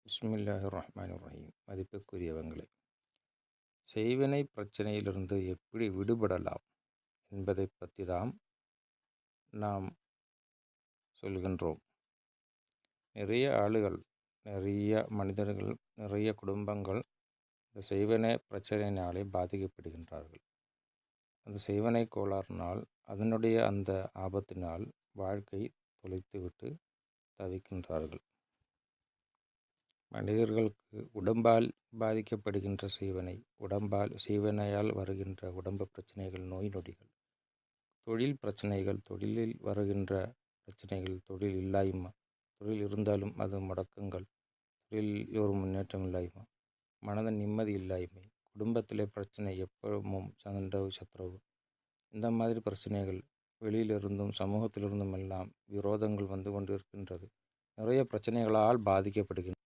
பிஸ்மில்லாஹிர் ரஹ்மானிர் ரஹீம். மதிப்புக்குரியவங்களே, செய்வினை பிரச்சனையிலிருந்து எப்படி விடுபடலாம் என்பதை பற்றி தான் நாம் சொல்கின்றோம். நிறைய ஆளுகள், நிறைய மனிதர்கள், நிறைய குடும்பங்கள் இந்த செய்வினை பிரச்சனையினாலே பாதிக்கப்படுகின்றார்கள். அந்த செய்வினை கோளாறினால், அதனுடைய அந்த ஆபத்தினால் வாழ்க்கை தொலைத்துவிட்டு தவிக்கின்றார்கள். மனிதர்களுக்கு உடம்பால் பாதிக்கப்படுகின்ற செய்வினையால் வருகின்ற உடம்பு பிரச்சனைகள், நோய் நொடிகள், தொழில் பிரச்சனைகள், தொழிலில் வருகின்ற பிரச்சனைகள், தொழில் இல்லாய்மை, தொழில் இருந்தாலும் அது முடக்கங்கள், தொழிலில் ஒரு முன்னேற்றம் இல்லாய்மை, மனத நிம்மதி இல்லாய்மை, குடும்பத்திலே பிரச்சனை, எப்பவும் சண்டை சச்சரவு, இந்த மாதிரி பிரச்சனைகள் வெளியிலிருந்தும் சமூகத்திலிருந்தும் எல்லாம் விரோதங்கள் வந்து கொண்டு இருக்கின்றது. நிறைய பிரச்சனைகளால் பாதிக்கப்படுகின்றன.